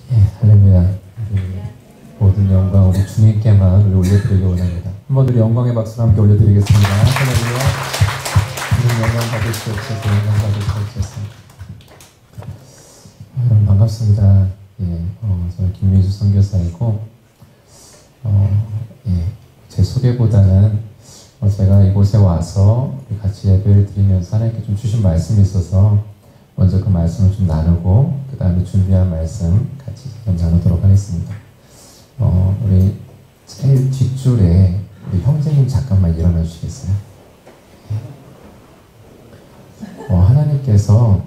할렐루야. 우리 모든 영광 우리 주님께만 우리 올려드리기 원합니다. 한번 우리 영광의 박수를 함께 올려드리겠습니다. 할렐루야. 주님 영광 받으시옵소서. 영광 받으시옵소서. 여러분 반갑습니다. 저는 김민수 선교사이고 제 소개보다는 제가 이곳에 와서 같이 예배를 드리면서 하나님께 좀 주신 말씀이 있어서 먼저 그 말씀을 좀 나누고 그 다음에 준비한 말씀 같이 좀 나누도록 하겠습니다. 우리 제일 뒷줄에 우리 형제님 잠깐만 일어나 주시겠어요? 하나님께서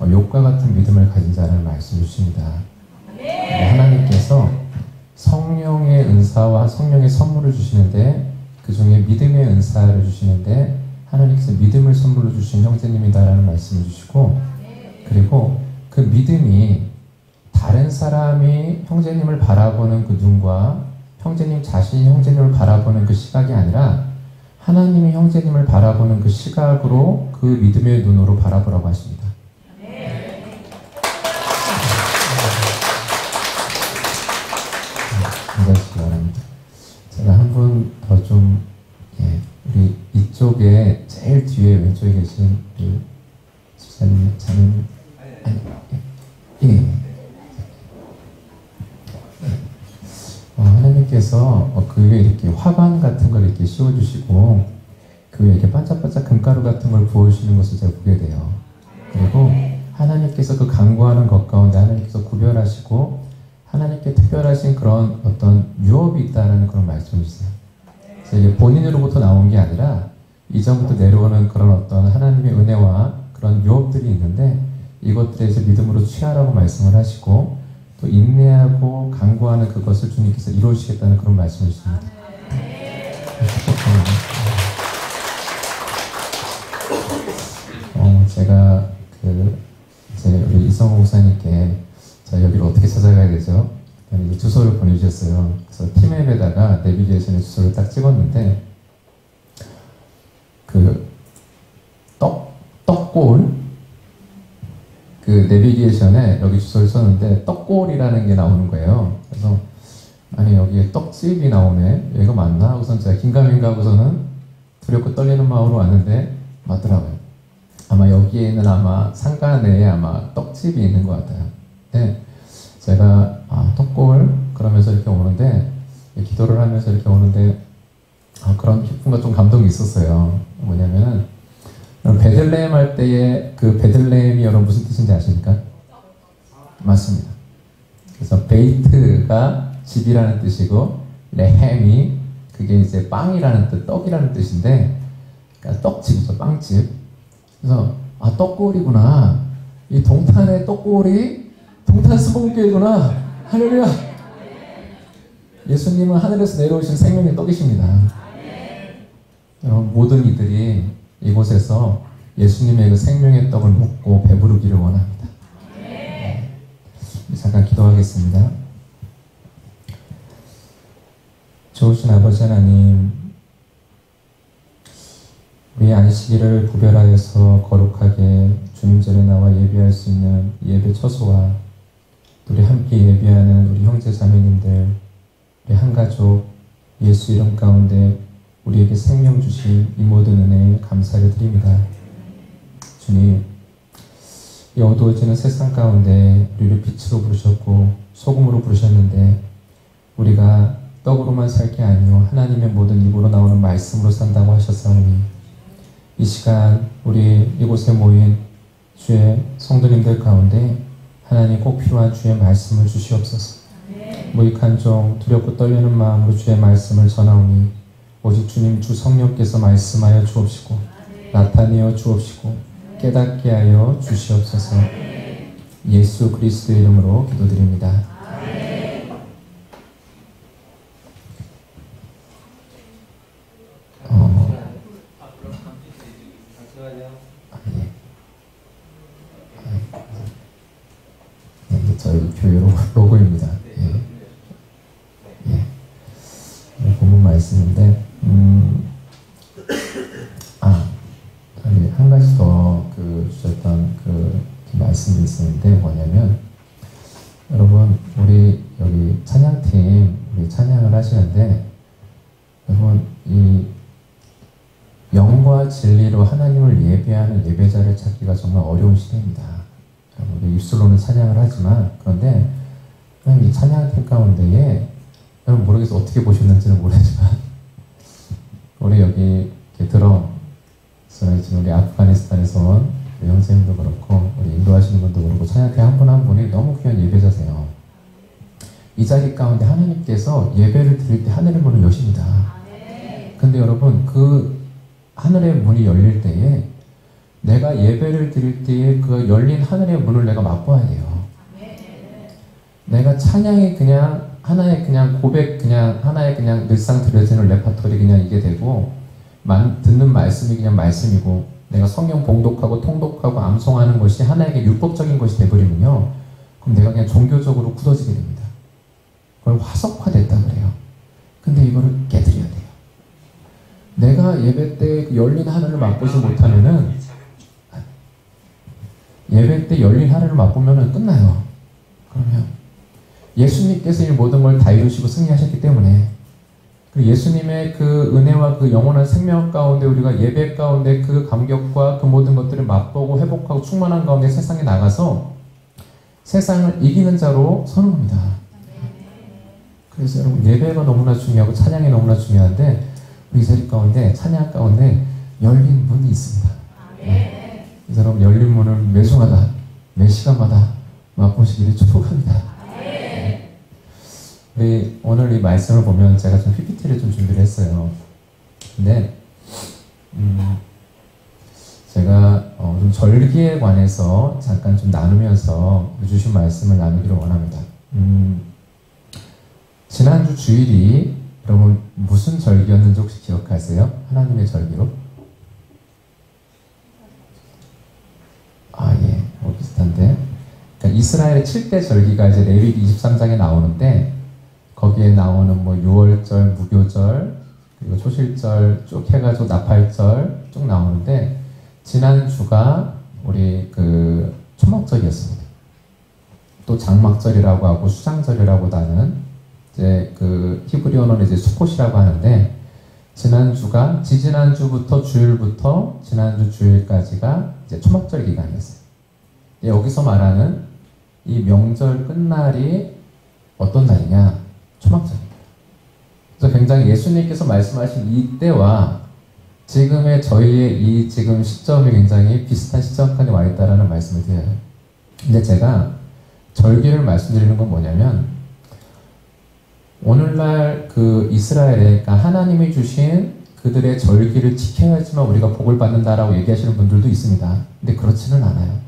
욕과 같은 믿음을 가진 자라는 말씀 주십니다. 하나님께서 성령의 은사와 성령의 선물을 주시는데 그 중에 믿음의 은사를 주시는데 하나님께서 믿음을 선물로 주신 형제님이다라는 말씀을 주시고, 그리고 그 믿음이 다른 사람이 형제님을 바라보는 그 눈과 형제님 자신이 형제님을 바라보는 그 시각이 아니라 하나님이 형제님을 바라보는 그 시각으로 그 믿음의 눈으로 바라보라고 하십니다. 감사하시기 바랍니다. 제가 한 분 더 좀 우리 이쪽에 제일 뒤에 왼쪽에 계신 우리 집사님, 자매님, 하나님께서 그 위에 이렇게 화관 같은 걸 이렇게 씌워주시고 그 위에 이렇게 반짝반짝 금가루 같은 걸 부어주시는 것을 제가 보게 돼요. 그리고 하나님께서 그 간구하는 것 가운데 하나님께서 구별하시고 하나님께 특별하신 그런 어떤 유업이 있다는 그런 말씀을 주세요. 그래서 이게 본인으로부터 나온 게 아니라 이전부터 내려오는 그런 어떤 하나님의 은혜와 그런 유업들이 있는데 이것들에서 믿음으로 취하라고 말씀을 하시고 또 인내하고 간구하는 그것을 주님께서 이루어주시겠다는 그런 말씀을 주십니다. 제가 이제 우리 이성호 목사님께 자 여기를 어떻게 찾아가야 되죠? 이제 주소를 보내주셨어요. 그래서 티맵에다가 내비게이션의 주소를 딱 찍었는데 그 떡골 그 내비게이션에 여기 주소를 썼는데 떡골이라는 게 나오는 거예요. 그래서 아니 여기에 떡집이 나오네. 여기가 맞나? 하고선 제가 긴가민가 하고서는 두렵고 떨리는 마음으로 왔는데 맞더라고요. 아마 여기에는 아마 상가 내에 아마 떡집이 있는 것 같아요. 네, 제가 떡골 그러면서 이렇게 오는데 기도를 하면서 이렇게 오는데 그런 기쁨과 좀 감동이 있었어요. 뭐냐면은 베들레헴 할 때의 그 베들레헴이 여러분 무슨 뜻인지 아십니까? 맞습니다. 그래서 베이트가 집이라는 뜻이고 레헴이 그게 이제 빵이라는 뜻, 떡이라는 뜻인데 그러니까 떡집이죠, 빵집. 그래서 떡골이구나. 이 동탄의 떡골이 동탄 수봉교회구나. 할렐루야. 예수님은 하늘에서 내려오신 생명의 떡이십니다. 여러분 모든 이들이 이곳에서 예수님의 그 생명의 떡을 먹고 배부르기를 원합니다. 잠깐 기도하겠습니다. 좋으신 아버지 하나님, 우리 안식일을 구별하여서 거룩하게 주님 전에 나와 예배할 수 있는 예배 처소와 우리 함께 예배하는 우리 형제 자매님들, 우리 한가족 예수 이름 가운데 우리에게 생명 주신 이 모든 은혜에 감사를 드립니다. 주님, 이 어두워지는 세상 가운데 우리를 빛으로 부르셨고 소금으로 부르셨는데 우리가 떡으로만 살 게 아니요 하나님의 모든 입으로 나오는 말씀으로 산다고 하셨사오니 이 시간 우리 이곳에 모인 주의 성도님들 가운데 하나님 꼭 필요한 주의 말씀을 주시옵소서. 무익한 종 두렵고 떨리는 마음으로 주의 말씀을 전하오니 오직 주님 주 성령께서 말씀하여 주옵시고 나타내어 주옵시고 깨닫게 하여 주시옵소서. 예수 그리스도의 이름으로 기도드립니다. 저희 교회 로고입니다. 본문 말씀인데 한 가지 더 주셨던 그 말씀이 있었는데 뭐냐면 여러분 하시는데, 여러분, 이 영과 진리로 하나님을 예배하는 예배자를 찾기가 정말 어려운 시대입니다. 우리 입술로는 찬양을 하지만, 그런데 이 찬양팀 가운데에, 여러분 모르겠어 어떻게 보셨는지는 모르지만, 우리 여기 이렇게 들어, 지금 우리 아프가니스탄에서 온 우리 형제님도 그렇고, 우리 인도하시는 분도 그렇고, 찬양팀 한 분 한 분이 너무 귀한 예배자세요. 이 자리 가운데 하나님께서 예배를 드릴 때 하늘의 문을 여십니다. 근데 여러분, 그 하늘의 문이 열릴 때에 내가 예배를 드릴 때에 그 열린 하늘의 문을 내가 맛보아야 돼요. 내가 찬양이 그냥 하나의 그냥 고백, 그냥 하나의 그냥 늘상 들려지는 레파토리 그냥 이게 되고, 듣는 말씀이 그냥 말씀이고, 내가 성경 봉독하고 통독하고 암송하는 것이 하나에게 율법적인 것이 되버리면요, 그럼 내가 그냥 종교적으로 굳어지게 됩니다. 그걸 화석화됐다 그래요. 근데 이거를 깨뜨려야 돼요. 내가 예배 때 그 열린 하늘을 맛보지 못하면은, 예배 때 열린 하늘을 맛보면은 끝나요. 그러면 예수님께서 이 모든 걸 다 이루시고 승리하셨기 때문에, 그리고 예수님의 그 은혜와 그 영원한 생명 가운데 우리가 예배 가운데 그 감격과 그 모든 것들을 맛보고 회복하고 충만한 가운데 세상에 나가서 세상을 이기는 자로 서는 겁니다. 그래서 여러분, 예배가 너무나 중요하고 찬양이 너무나 중요한데, 우리 자리 가운데 찬양 가운데 열린 문이 있습니다. 그래서 여러분, 열린 문을 매순간마다 매 시간마다 맛보시기를 축복합니다. 우리 오늘 이 말씀을 보면 제가 좀 PPT를 좀 준비를 했어요. 근데 제가 좀 절기에 관해서 잠깐 좀 나누면서 주신 말씀을 나누기를 원합니다. 지난주 주일이 여러분 무슨 절기였는지 혹시 기억하세요? 하나님의 절기로? 예, 비슷한데. 그러니까 이스라엘의 7대 절기가 이제 레위기 23장에 나오는데, 거기에 나오는 뭐 6월절, 무교절, 그리고 초실절 쭉 해가지고 나팔절 쭉 나오는데, 지난주가 우리 그 초막절이었습니다. 또 장막절이라고 하고 수장절이라고 하는, 이제 그 히브리어는 이제 수콧이라고 하는데, 지난주가 지지난주부터 주일부터 지난주 주일까지가 이제 초막절 기간이었어요. 여기서 말하는 이 명절 끝날이 어떤 날이냐? 초막절입니다. 그래서 굉장히 예수님께서 말씀하신 이때와 지금의 저희의 이 지금 시점이 굉장히 비슷한 시점까지 와 있다라는 말씀을 드려요. 근데 제가 절기를 말씀드리는 건 뭐냐면, 오늘날 그 이스라엘에, 그러니까 하나님이 주신 그들의 절기를 지켜야지만 우리가 복을 받는다라고 얘기하시는 분들도 있습니다. 근데 그렇지는 않아요.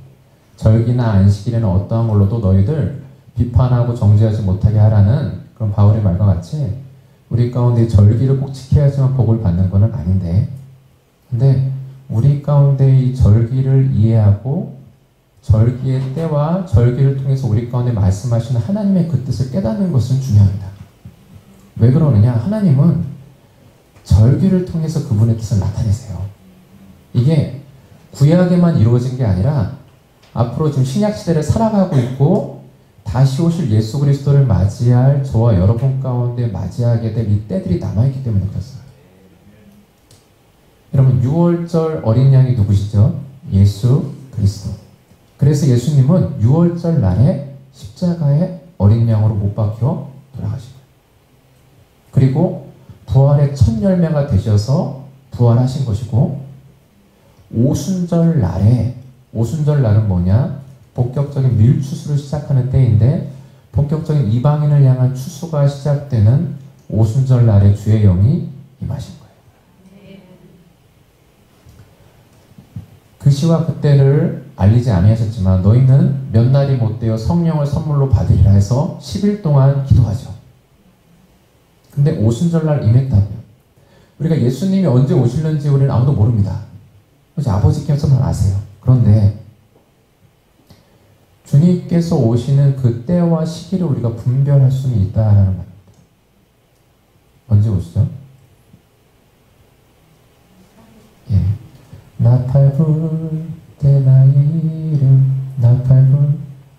절기나 안식일에는 어떠한 걸로도 너희들 비판하고 정죄하지 못하게 하라는 그런 바울의 말과 같이, 우리 가운데 절기를 꼭 지켜야지만 복을 받는 것은 아닌데, 근데 우리 가운데 이 절기를 이해하고 절기의 때와 절기를 통해서 우리 가운데 말씀하시는 하나님의 그 뜻을 깨닫는 것은 중요합니다. 왜 그러느냐? 하나님은 절기를 통해서 그분의 뜻을 나타내세요. 이게 구약에만 이루어진 게 아니라 앞으로 지금 신약시대를 살아가고 있고 다시 오실 예수 그리스도를 맞이할 저와 여러분 가운데 맞이하게 될 이 때들이 남아있기 때문에 그렇습니다. 여러분, 6월절 어린 양이 누구시죠? 예수 그리스도. 그래서 예수님은 6월절 날에 십자가에 어린 양으로 못 박혀 돌아가신 거예요. 그리고 부활의 첫 열매가 되셔서 부활하신 것이고, 오순절 날에, 오순절 날은 뭐냐? 본격적인 밀추수를 시작하는 때인데, 본격적인 이방인을 향한 추수가 시작되는 오순절 날에 주의 영이 임하신 거예요. 그 시와 그때를 알리지 아니하셨지만 너희는 몇 날이 못되어 성령을 선물로 받으리라 해서 10일 동안 기도하죠. 근데 오순절날 임했다고요. 우리가 예수님이 언제 오실는지 우리는 아무도 모릅니다. 그래서 아버지께서만 아세요. 그런데 주님께서 오시는 그 때와 시기를 우리가 분별할 수는 있다라는 말입니다. 언제 오시죠? 예. 나팔 불 때 나의 이름, 나팔 불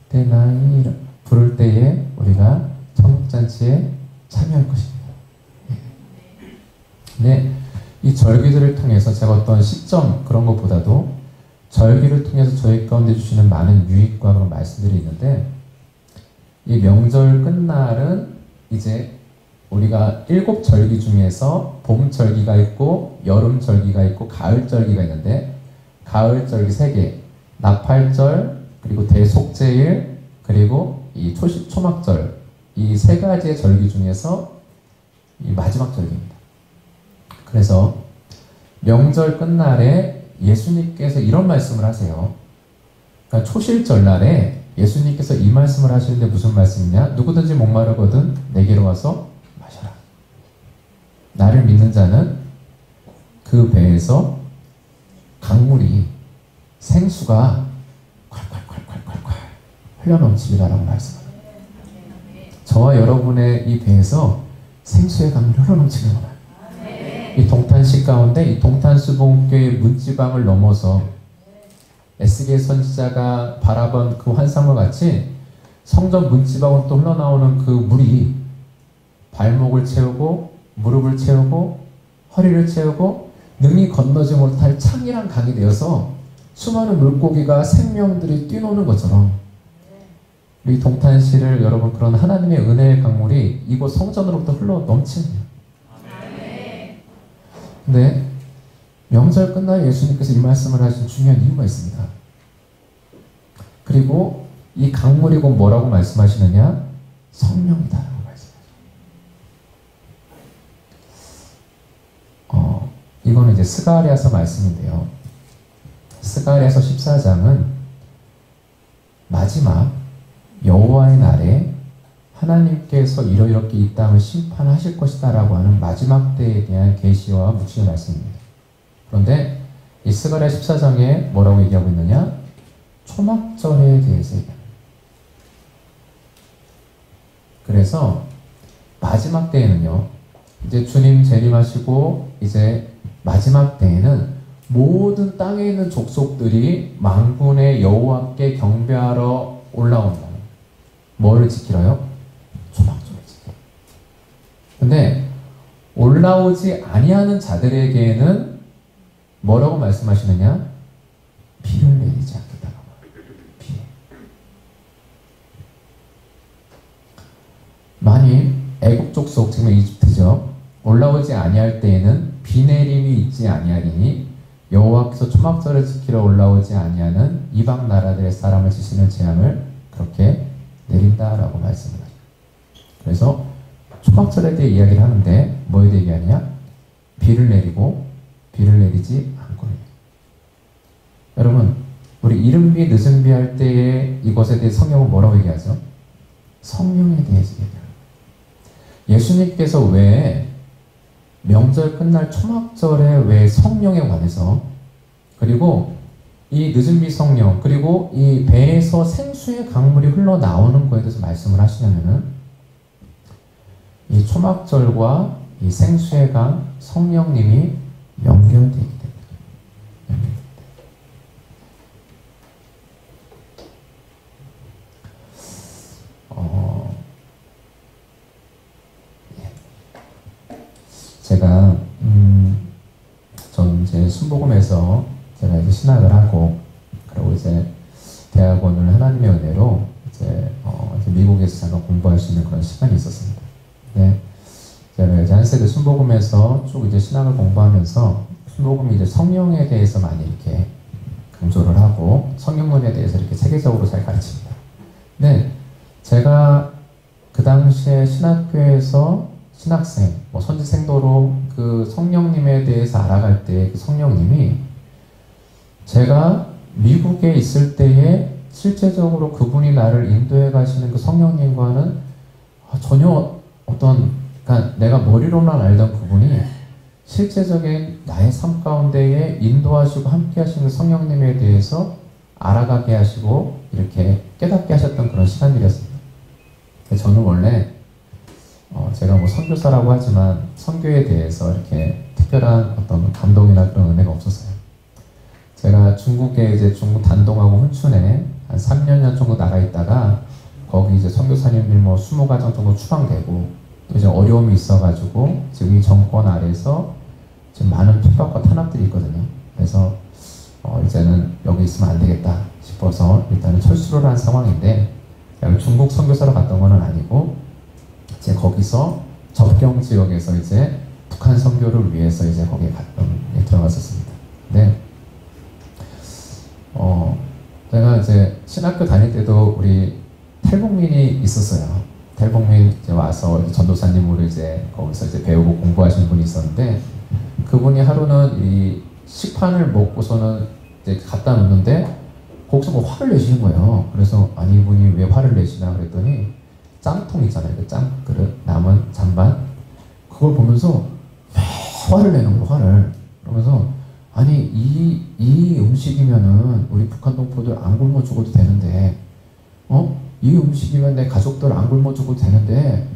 때 나의 이름 부를 때에 우리가 천국잔치에 참여할 것입니다. 절기들을 통해서 제가 어떤 시점 그런 것보다도 절기를 통해서 저희 가운데 주시는 많은 유익과 그런 말씀들이 있는데, 이 명절 끝날은 이제 우리가 7절기 중에서 봄 절기가 있고 여름 절기가 있고 가을 절기가 있는데, 가을 절기 3개, 나팔절, 그리고 대속제일, 그리고 이 초막절, 이 3가지의 절기 중에서 이 마지막 절기입니다. 그래서 명절 끝날에 예수님께서 이런 말씀을 하세요. 그러니까 초실절날에 예수님께서 이 말씀을 하시는데 무슨 말씀이냐? 누구든지 목마르거든 내게로 와서 마셔라. 나를 믿는 자는 그 배에서 강물이, 생수가 콸콸콸콸콸콸 흘러넘치리라라고 말씀합니다. 저와 여러분의 이 배에서 생수의 강물이 흘러넘치는 거예요. 이 동탄시 가운데 이 동탄수봉교의 문지방을 넘어서 에스겔 선지자가 바라본 그 환상과 같이 성전 문지방으로 또 흘러나오는 그 물이 발목을 채우고 무릎을 채우고 허리를 채우고 능히 건너지 못할 창이란 강이 되어서 수많은 물고기가 생명들이 뛰노는 것처럼 우리 동탄시를 여러분 그런 하나님의 은혜의 강물이 이곳 성전으로부터 흘러 넘치는. 근데 명절 끝날 예수님께서 이 말씀을 하신 중요한 이유가 있습니다. 그리고 이 강물이 곧 뭐라고 말씀하시느냐? 성령이다라고 말씀하시죠. 이거는 이제 스가랴서 말씀인데요. 스가랴서 14장은 마지막 여호와의 날에 하나님께서 이렇게 이 땅을 심판하실 것이다 라고 하는 마지막 때에 대한 계시와 묵시의 말씀입니다. 그런데 이 스가랴 14장에 뭐라고 얘기하고 있느냐? 초막절에 대해서 얘기합니다. 그래서 마지막 때에는요, 이제 주님 재림하시고 이제 마지막 때에는 모든 땅에 있는 족속들이 만군의 여호와께 경배하러 올라온다. 뭐를 지키러요? 초막절을 지키러. 근데 올라오지 아니하는 자들에게는 뭐라고 말씀하시느냐? 비를 내리지 않겠다고. 비. 만일 애국 족속, 지금 이집트죠. 올라오지 아니할 때에는 비 내림이 있지 아니하리니 여호와께서 초막절을 지키러 올라오지 아니하는 이방 나라들의 사람을 지시는 재앙을 그렇게 내린다라고 말씀을 하죠. 그래서 초막절에 대해 이야기를 하는데 뭐에 대해 얘기하냐? 비를 내리고 비를 내리지 않고. 여러분, 우리 이른비 늦은비 할 때에 이것에 대해 성경은 뭐라고 얘기하죠? 성령에 대해서 얘기합니다. 예수님께서 왜 명절 끝날 초막절에 왜 성령에 관해서, 그리고 이 늦은비 성령, 그리고 이 배에서 생수의 강물이 흘러나오는 것에 대해서 말씀을 하시냐면은 이 초막절과 이 생수의 강 성령님이 연결되기 때문에. 제가 전 이제 순복음에서 제가 이제 신학을 하고, 그리고 이제 대학원을 하나님의 은혜로 이제 미국에서 잠깐 공부할 수 있는 그런 시간이 있었습니다. 네, 제가 이제 한세대 순복음에서 쭉 이제 신학을 공부하면서 순복음이 이제 성령에 대해서 많이 이렇게 강조를 하고 성령론에 대해서 이렇게 체계적으로 잘 가르칩니다. 네, 제가 그 당시에 신학교에서 신학생, 선지생도로 그 성령님에 대해서 알아갈 때 그 성령님이 제가 미국에 있을 때에 실제적으로 그분이 나를 인도해 가시는 그 성령님과는 전혀 그러니까 내가 머리로만 알던 그분이 실제적인 나의 삶 가운데에 인도하시고 함께 하시는 그 성령님에 대해서 알아가게 하시고 이렇게 깨닫게 하셨던 그런 시간들이었습니다. 저는 원래 제가 선교사라고 하지만 선교에 대해서 이렇게 특별한 어떤 감동이나 그런 은혜가 없었어요. 제가 중국에 이제 중국 단동하고 훈춘에 한 3년 정도 나가 있다가 거기 이제 선교사님들 20가정 정도 추방되고 또 이제 어려움이 있어가지고 지금 이 정권 아래서 지금 많은 핍박과 탄압들이 있거든요. 그래서 이제는 여기 있으면 안 되겠다 싶어서 일단은 철수를 한 상황인데, 중국 선교사로 갔던 건 아니고 이제 거기서 접경 지역에서 이제 북한 선교를 위해서 이제 거기에 들어갔었습니다. 근데 제가 이제 신학교 다닐 때도 우리 탈북민이 있었어요. 탈북민 이제 와서 전도사님으로 이제 거기서 이제 배우고 공부하시는 분이 있었는데, 그분이 하루는 이 식판을 먹고서는 이제 갖다 놓는데 거기서 뭐 화를 내시는 거예요. 그래서 아니 이분이 왜 화를 내시나 그랬더니 짬통 있잖아요. 그 짬그릇 남은 잔반, 그걸 보면서 화를 내는 거예요. 화를. 그러면서 아니 이 음식이면은 우리 북한 동포들 안 굶어 죽어도 되는데, 이 음식이면 내 가족들 안 굶어 죽어도 되는데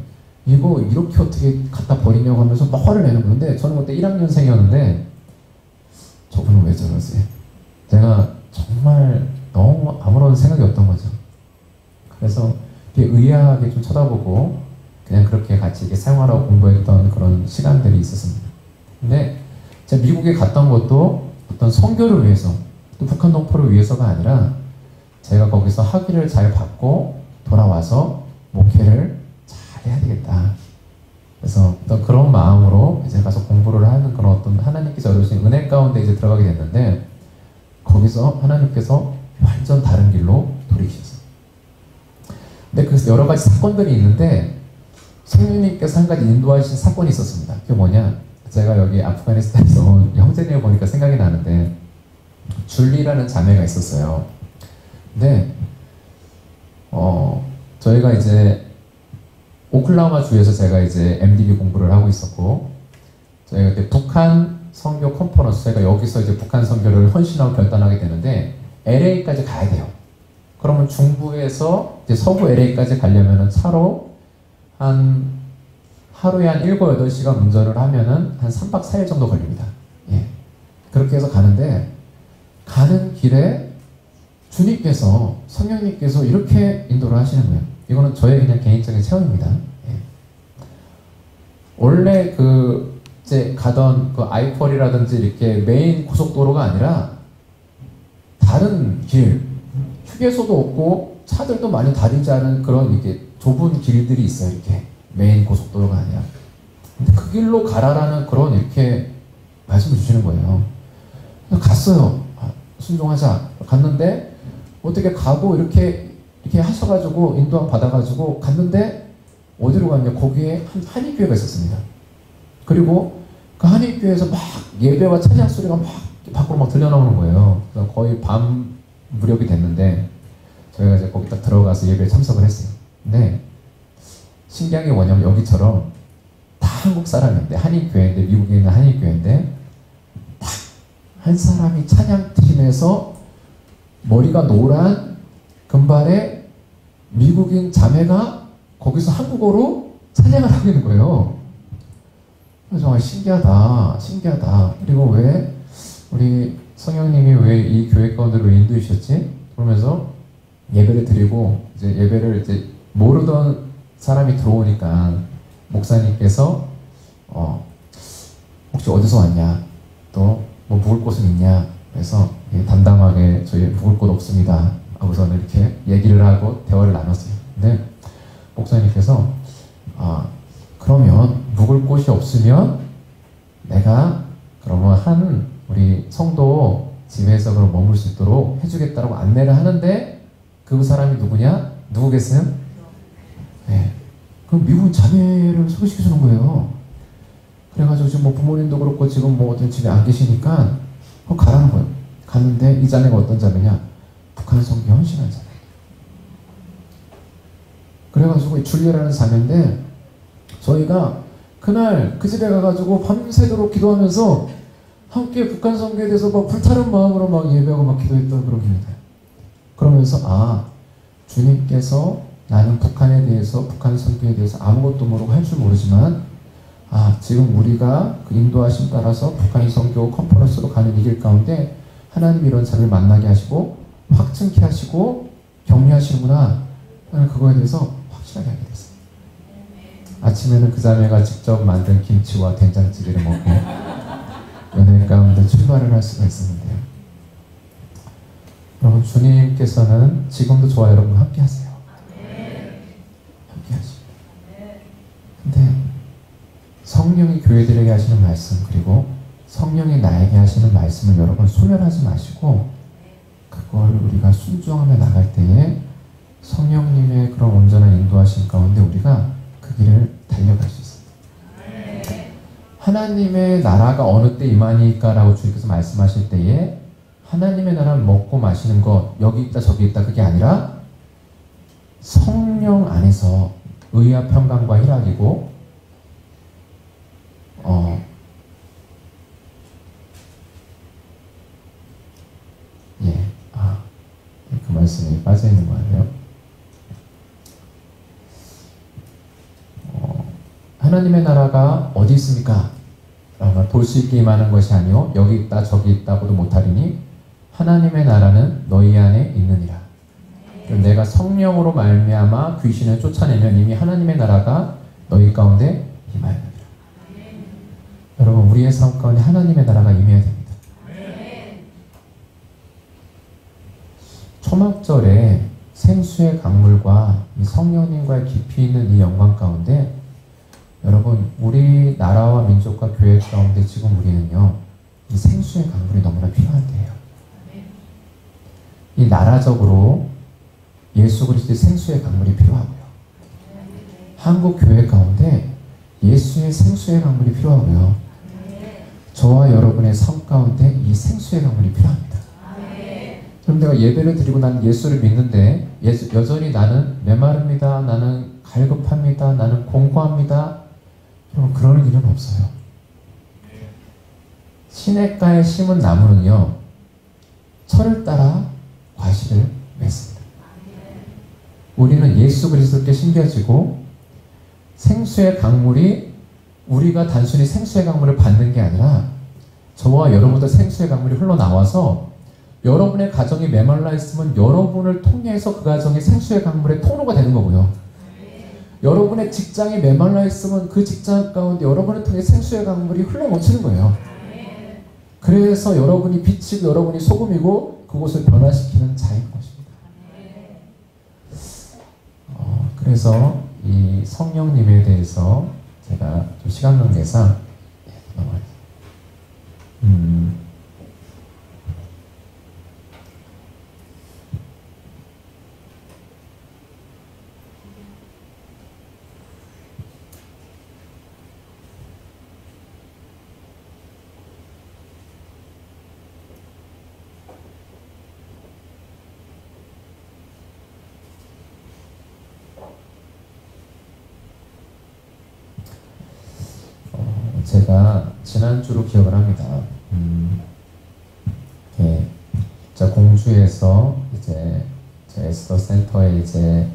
이거 이렇게 어떻게 갖다 버리냐고 하면서 막 화를 내는 건데, 저는 그때 1학년생이었는데 저분은 왜 저러지? 제가 정말 너무 아무런 생각이 없던 거죠. 그래서 의아하게 좀 쳐다보고 그냥 그렇게 같이 이렇게 생활하고 공부했던 그런 시간들이 있었습니다. 근데 제가 미국에 갔던 것도 어떤 선교를 위해서, 또 북한 동포를 위해서가 아니라 제가 거기서 학위를 잘 받고 돌아와서 목회를 잘 해야 되겠다. 그래서 어떤 그런 마음으로 이제 가서 공부를 하는 그런 어떤 하나님께서 주신 은혜 가운데 이제 들어가게 됐는데, 거기서 하나님께서 완전 다른 길로 돌이키셨어요. 근데 그래서 여러 가지 사건들이 있는데 성령님께서 한 가지 인도하신 사건이 있었습니다. 그게 뭐냐? 제가 여기 아프가니스탄에서 온 형제님을 보니까 생각이 나는데, 줄리라는 자매가 있었어요. 근데 저희가 이제 오클라호마 주에서 제가 이제 MDB 공부를 하고 있었고, 저희가 그때 북한 선교 컨퍼런스, 저희가 여기서 이제 북한 선교를 헌신하고 결단하게 되는데 LA까지 가야 돼요. 그러면 중부에서 이제 서부 LA까지 가려면은 차로 하루에 한 7, 8시간 운전을 하면은 한 3박 4일 정도 걸립니다. 예. 그렇게 해서 가는데, 가는 길에 주님께서, 성령님께서 이렇게 인도를 하시는 거예요. 이거는 저의 그냥 개인적인 체험입니다. 예. 원래 이제 가던 I-4이라든지 이렇게 메인 고속도로가 아니라 다른 길, 휴게소도 없고 차들도 많이 다니지 않은 그런 이렇게 좁은 길들이 있어요. 이렇게 메인 고속도로가 아니라. 근데 그 길로 가라라는 그런 이렇게 말씀을 주시는 거예요. 그래서 갔어요. 순종하자. 갔는데 어떻게 가고 이렇게 하셔가지고 인도함 받아가지고 갔는데, 어디로 갔냐? 거기에 한인교회가 있었습니다. 그리고 그 한인교회에서 막 예배와 찬양 소리가 막 밖으로 막 들려나오는 거예요. 그래서 거의 밤 무렵이 됐는데 저희가 이제 거기 딱 들어가서 예배에 참석을 했어요. 근데 신기한 게 뭐냐면, 여기처럼 다 한국 사람인데, 한인교회인데, 미국에 있는 한인교회인데, 딱 한 사람이 찬양팀에서 머리가 노란 금발의 미국인 자매가 거기서 한국어로 찬양을 하고 있는 거예요. 그래서 정말 신기하다. 그리고 왜 우리 성령님이 왜 이 교회 가운데로 인도해 주셨지? 그러면서 예배를 드리고, 이제 예배를 이제 모르던 사람이 들어오니까 목사님께서 혹시 어디서 왔냐? 또 뭐 묵을 곳은 있냐? 그래서 담담하게 저희 묵을 곳 없습니다 하고서는 이렇게 얘기를 하고 대화를 나눴어요. 근데 목사님께서 그러면 묵을 곳이 없으면 내가 그러면 우리 성도 집에서 그럼 머물 수 있도록 해주겠다라고 안내를 하는데, 그 사람이 누구냐? 누구겠어요? 네. 그럼 미국 자매를 소개시켜 주는 거예요. 그래가지고 지금 뭐 부모님도 그렇고 지금 뭐 어떤 집에 안 계시니까 가라는 거예요. 갔는데 이 자매가 어떤 자매냐? 북한 선교 헌신한 자매. 그래가지고 줄리라는 자매인데, 저희가 그날 그 집에 가가지고 밤새도록 기도하면서 함께 북한 선교에 대해서 막 불타는 마음으로 막 예배하고 막 기도했던 그런 기억이 나요. 그러면서 주님께서 나는 북한에 대해서, 북한 선교에 대해서 아무것도 모르고 할 줄 모르지만 지금 우리가 그 인도하심 따라서 북한 선교 컨퍼런스로 가는 이 길 가운데 하나님이 이런 자를 만나게 하시고 확증케 하시고 격려하시는구나. 나는 그거에 대해서 확실하게 알게 됐어요. 아침에는 그 자매가 직접 만든 김치와 된장찌개를 먹고 연애 가운데 출발을 할 수가 있었는데요. 여러분, 주님께서는 지금도 저와 여러분 함께 하세요. 함께 하시고. 근데 성령이 교회들에게 하시는 말씀, 그리고 성령이 나에게 하시는 말씀을 여러분 소멸하지 마시고 그걸 우리가 순종하며 나갈 때에 성령님의 그런 온전한 인도하심 가운데 우리가 그 길을 달려갈 수 있습니다. 하나님의 나라가 어느 때 임하니까라고 주님께서 말씀하실 때에 하나님의 나라는 먹고 마시는 것, 여기 있다 저기 있다, 그게 아니라 성령 안에서 의와 평강과 희락이고 그 말씀이 빠져있는 거 같네요. 하나님의 나라가 어디 있습니까? 볼 수 있게 임하는 것이 아니요 여기 있다 저기 있다고도 못하리니 하나님의 나라는 너희 안에 있느니라. 내가 성령으로 말미암아 귀신을 쫓아내면 이미 하나님의 나라가 너희 가운데 임하였느니라. 여러분, 우리의 삶 가운데 하나님의 나라가 임해야 됩니다. 초막절에 생수의 강물과 이 성령님과의 깊이 있는 이 영광 가운데 여러분, 우리 나라와 민족과 교회 가운데 지금 우리는요, 이 생수의 강물이 너무나 필요한 때예요. 이 나라적으로 예수 그리스도의 생수의 강물이 필요하고요. 한국 교회 가운데 예수의 생수의 강물이 필요하고요. 저와 여러분의 삶 가운데 이 생수의 강물이 필요합니다. 그럼 내가 예배를 드리고 난 예수를 믿는데 여전히 나는 메마릅니다. 나는 갈급합니다. 나는 공고합니다. 여러분, 그러는 일은 없어요. 시냇가에 심은 나무는요, 철을 따라 과실을 맺습니다. 우리는 예수 그리스도께 심겨지고 생수의 강물이 우리가 단순히 생수의 강물을 받는 게 아니라 저와 여러분도 생수의 강물이 흘러나와서 여러분의 가정이 메말라 있으면 여러분을 통해서 그 가정이 생수의 강물의 통로가 되는 거고요. 여러분의 직장이 메말라 있으면 그 직장 가운데 여러분을 통해 생수의 강물이 흘러넘치는 거예요. 그래서 여러분이 빛이고 여러분이 소금이고 그곳을 변화시키는 자인 것입니다. 그래서 이 성령님에 대해서 제가 좀 시간 관계상 제가 지난주로 기억을 합니다. 공주에서 이제 에스더 센터에 이제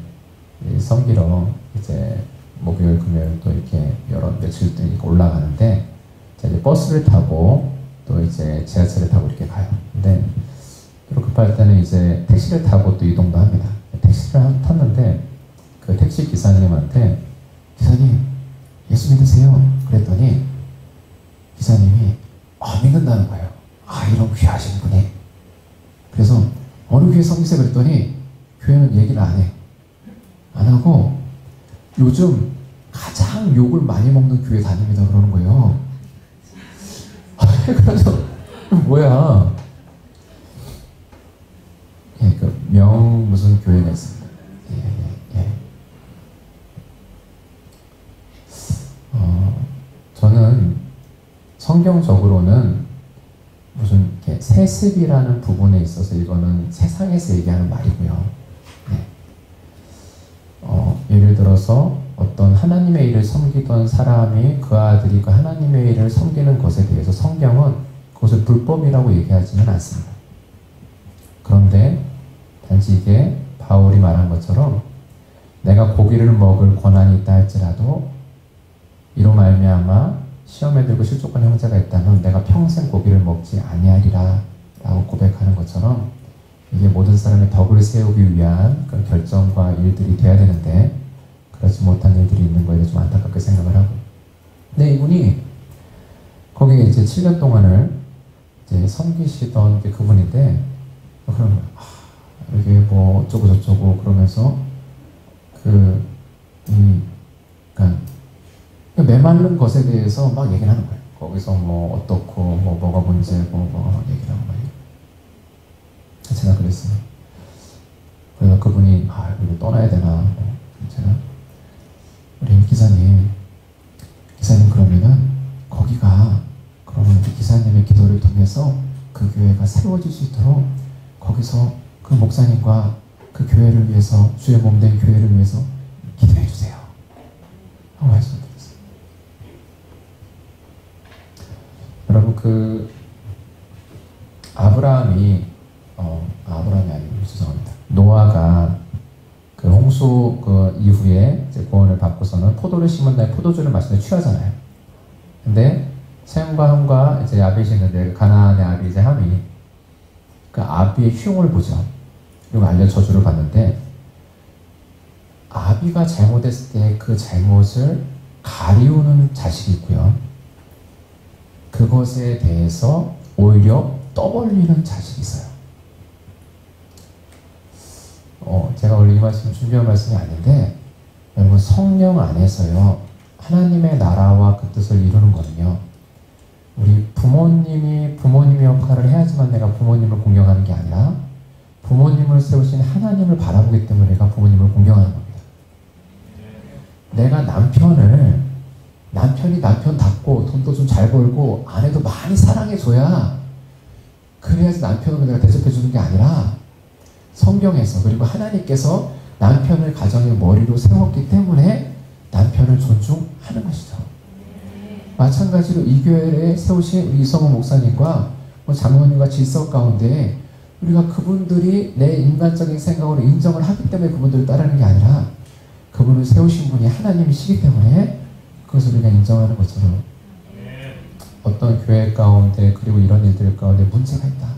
섬기러 이제 목요일, 금요일 또 이렇게 여러 며칠 동안 올라가는데 이제 버스를 타고 또 이제 지하철을 타고 이렇게 가요. 근데 또 급할 때는 이제 택시를 타고 또 이동도 합니다. 택시를 탔는데 그 택시 기사님한테 기사님 예수 믿으세요? 그랬더니 기사님이 믿는다는 거예요. 이런 귀하신 분이. 그래서 어느 교회 섬기세요? 그랬더니 교회는 얘기를 안 해. 안 하고 요즘 가장 욕을 많이 먹는 교회 다닙니다. 그러는 거예요. 그래서 뭐야. 무슨 교회가 있습니다. 저는 성경적으로는 무슨 이렇게 세습이라는 부분에 있어서 이거는 세상에서 얘기하는 말이고요. 예를 들어서 어떤 하나님의 일을 섬기던 사람이 그 아들이 그 하나님의 일을 섬기는 것에 대해서 성경은 그것을 불법이라고 얘기하지는 않습니다. 그런데 단지 이게 바울이 말한 것처럼 내가 고기를 먹을 권한이 있다 할지라도 이로 말미암아 시험에 들고 실족한 형제가 있다면 내가 평생 고기를 먹지 아니하리라 라고 고백하는 것처럼 이게 모든 사람의 덕을 세우기 위한 그런 결정과 일들이 돼야 되는데 그렇지 못한 일들이 있는 거에 좀 안타깝게 생각을 하고, 근데 이분이 거기에 이제 7년 동안을 이제 섬기시던 게 그분인데, 그러면, 이게 뭐 어쩌고 저쩌고 그러면서, 그러니까, 메마른 것에 대해서 막 얘기를 하는 거예요. 거기서 뭐 어떻고, 뭐가 문제고, 뭐가 막 얘기를 하는 거예요. 제가 그랬어요. 그래서 그분이, 이거 떠나야 되나. 제가, 우리 기사님 그러면은, 거기가, 그러면 우리 기사님의 기도를 통해서 그 교회가 세워질 수 있도록, 거기서 그 목사님과 그 교회를 위해서, 주의 몸된 교회를 위해서 기도해 주세요. 하고 말씀드렸어요. 여러분, 아브라함이 아니고, 죄송합니다. 노아가 그 홍수 이후에 이제 구원을 받고서는 포도를 심은 다음에 포도주를 마시는데 취하잖아요. 근데 셈과 함과 이제 아비시 있는데, 가나안의 아비 이제 함이 그 아비의 흉을 보죠. 그리고 알려 저주를 받는데, 아비가 잘못했을 때 그 잘못을 가리우는 자식이 있고요. 그것에 대해서 오히려 떠벌리는 자식이 있어요. 제가 원래 이 말씀 준비한 말씀이 아닌데, 여러분, 성령 안에서요, 하나님의 나라와 그 뜻을 이루는 거는요, 우리 부모님의 역할을 해야지만 내가 부모님을 공경하는 게 아니라, 부모님을 세우신 하나님을 바라보기 때문에 내가 부모님을 공경하는 겁니다. 내가 남편이 남편답고 돈도 좀 잘 벌고 아내도 많이 사랑해줘야, 그래야지 남편을 내가 대접해주는 게 아니라, 성경에서, 그리고 하나님께서 남편을 가정의 머리로 세웠기 때문에 남편을 존중하는 것이죠. 마찬가지로 이 교회에 세우신 우리 이성호 목사님과 장모님과 질서 가운데, 우리가 그분들이 내 인간적인 생각으로 인정을 하기 때문에 그분들을 따르는 게 아니라, 그분을 세우신 분이 하나님이시기 때문에 그것을 우리가 인정하는 것처럼, 어떤 교회 가운데, 그리고 이런 일들 가운데 문제가 있다.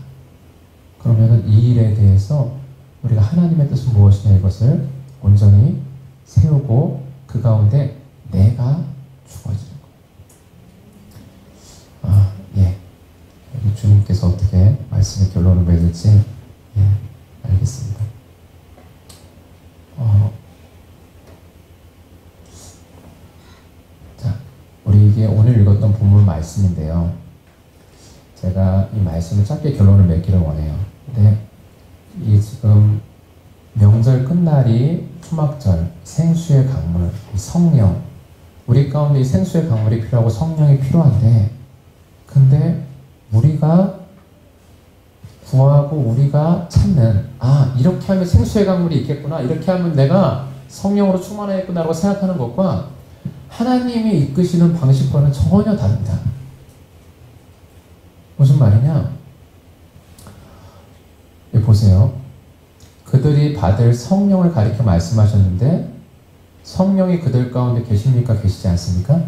그러면은 이 일에 대해서 우리가 하나님의 뜻은 무엇이냐, 이것을 온전히 세우고 그 가운데 내가 죽어지는 거예요. 예. 주님께서 어떻게 말씀의 결론을 맺을지, 알겠습니다. 자, 우리 이게 오늘 읽었던 본문 말씀인데요. 제가 이 말씀을 짧게 결론을 맺기를 원해요. 근데 이 지금 명절 끝날이 초막절, 생수의 강물, 성령, 우리 가운데 이 생수의 강물이 필요하고 성령이 필요한데, 근데 우리가 구하고 우리가 찾는, 이렇게 하면 생수의 강물이 있겠구나, 이렇게 하면 내가 성령으로 충만하겠구나라고 생각하는 것과 하나님이 이끄시는 방식과는 전혀 다릅니다. 무슨 말이냐? 여기 보세요. 그들이 받을 성령을 가리켜 말씀하셨는데, 성령이 그들 가운데 계십니까? 계시지 않습니까?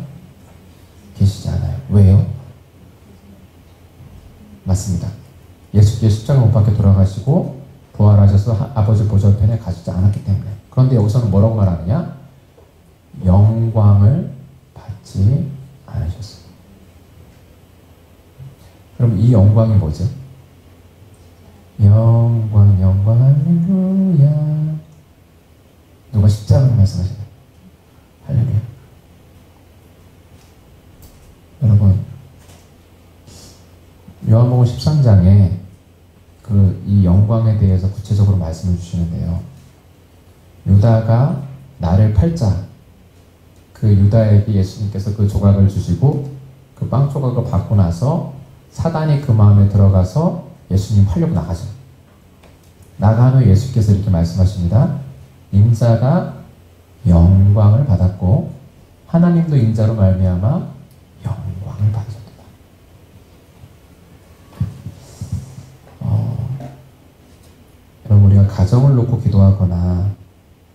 계시지 않아요. 왜요? 맞습니다. 예수께서 십자가 못 박혀 돌아가시고 부활하셔서 아버지 보좌편에 가시지 않았기 때문에. 그런데 여기서는 뭐라고 말하느냐? 영광을 받지 않으셨어요. 그럼 이 영광이 뭐죠? 영광 할렐루야. 누가 십자가로 말씀하시나요? 할렐루야. 여러분, 요한복음 13장에 이 영광에 대해서 구체적으로 말씀을 주시는데요. 유다가 나를 팔자, 그 유다에게 예수님께서 그 조각을 주시고 그 빵 조각을 받고 나서 사단이 그 마음에 들어가서 예수님 팔려고 나가죠. 나간 후 예수께서 이렇게 말씀하십니다. 인자가 영광을 받았고 하나님도 인자로 말미암아 영광을 받으셨다. 여러분, 우리가 가정을 놓고 기도하거나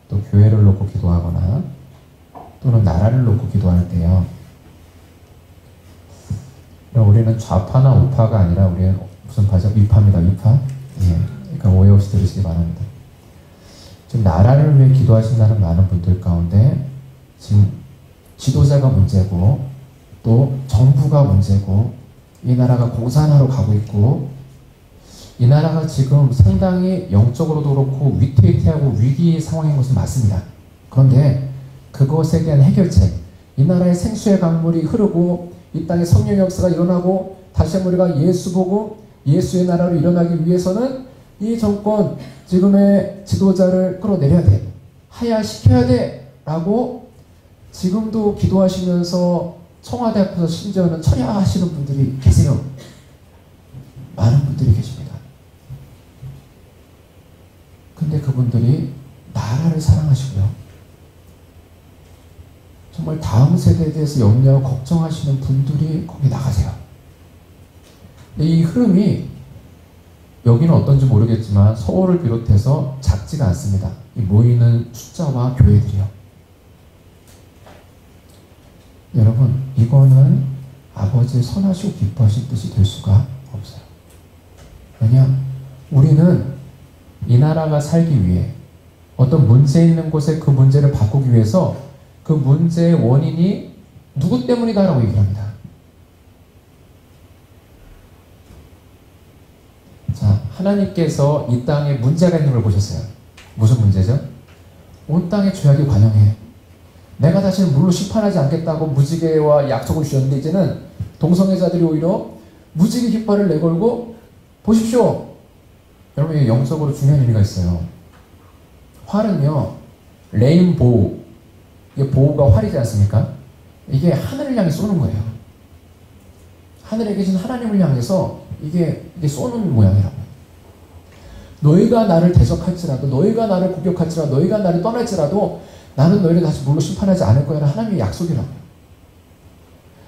또 교회를 놓고 기도하거나 또는 나라를 놓고 기도할 때요, 우리는 좌파나 우파가 아니라 우리는 무슨 파죠? 위파입니다. 위파. 그러니까 오해 없이 들으시기 바랍니다. 지금 나라를 위해 기도하신다는 많은 분들 가운데 지금 지도자가 문제고 또 정부가 문제고 이 나라가 공산화로 가고 있고 이 나라가 지금 상당히 영적으로도 그렇고 위태위태하고 위기 상황인 것은 맞습니다. 그런데 그것에 대한 해결책, 이 나라의 생수의 강물이 흐르고 이 땅에 성령의 역사가 일어나고 다시 한번 우리가 예수 보고 예수의 나라로 일어나기 위해서는 이 정권 지금의 지도자를 끌어내려야 돼, 하야시켜야 돼 라고 지금도 기도하시면서 청와대 앞에서 심지어는 철야하시는 분들이 계세요. 많은 분들이 계십니다. 근데 그분들이 나라를 사랑하시고요, 정말 다음 세대에 대해서 염려하고 걱정하시는 분들이 거기 나가세요. 이 흐름이 여기는 어떤지 모르겠지만 서울을 비롯해서 작지가 않습니다. 이 모이는 숫자와 교회들이요. 여러분, 이거는 아버지의 선하시고 기뻐하신 뜻이 될 수가 없어요. 왜냐? 우리는 이 나라가 살기 위해 어떤 문제 있는 곳에 그 문제를 바꾸기 위해서 그 문제의 원인이 누구 때문이다라고 얘기합니다. 자, 하나님께서 이 땅에 문제가 있는 걸 보셨어요. 무슨 문제죠? 온 땅에 죄악이 관영해. 내가 다시는 물로 심판하지 않겠다고 무지개와 약속을 주셨는데 이제는 동성애자들이 오히려 무지개 깃발을 내걸고 보십시오. 여러분, 이게 영적으로 중요한 의미가 있어요. 활은요, 레인보우, 이게 보우가 활이지 않습니까? 이게 하늘을 향해 쏘는 거예요. 하늘에 계신 하나님을 향해서 이게 쏘는 모양이라고요. 너희가 나를 대적할지라도, 너희가 나를 공격할지라도, 너희가 나를 떠날지라도 나는 너희를 다시 물로 심판하지 않을 거야 라는 하나님의 약속이라고요.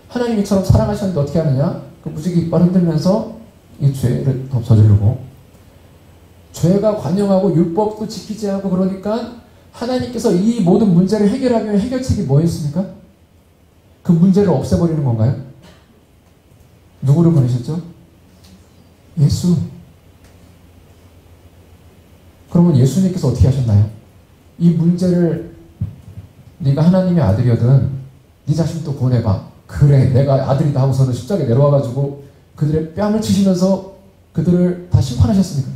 하나님이 이처럼 사랑하셨는데 어떻게 하느냐? 그 무지개 깃발 흔들면서 이 죄를 더 저지르고, 죄가 관영하고 율법도 지키지 않고, 그러니까 하나님께서 이 모든 문제를 해결하기 위한 해결책이 뭐였습니까? 그 문제를 없애버리는 건가요? 누구를 보내셨죠? 예수. 그러면 예수님께서 어떻게 하셨나요? 이 문제를 네가 하나님의 아들이거든, 네 자신도 구원해봐. 그래, 내가 아들이다 하고서는 십자가에 내려와가지고 그들의 뺨을 치시면서 그들을 다 심판하셨습니까?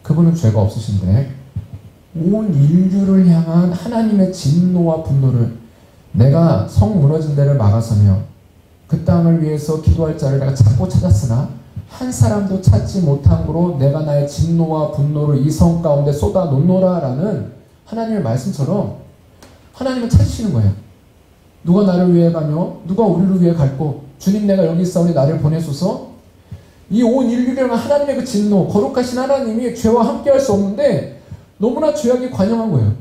그분은 죄가 없으신데 온 인류를 향한 하나님의 진노와 분노를, 내가 성 무너진 데를 막아서며 그 땅을 위해서 기도할 자를 내가 찾고 찾았으나 한 사람도 찾지 못한 거로 내가 나의 진노와 분노를 이 성 가운데 쏟아 놓노라 라는 하나님의 말씀처럼 하나님은 찾으시는 거예요. 누가 나를 위해 가며 누가 우리를 위해 갈고, 주님 내가 여기 있사오니 나를 보내소서. 이 온 인류를 하나님의 그 진노, 거룩하신 하나님이 죄와 함께 할 수 없는데 너무나 죄악이 관영한 거예요.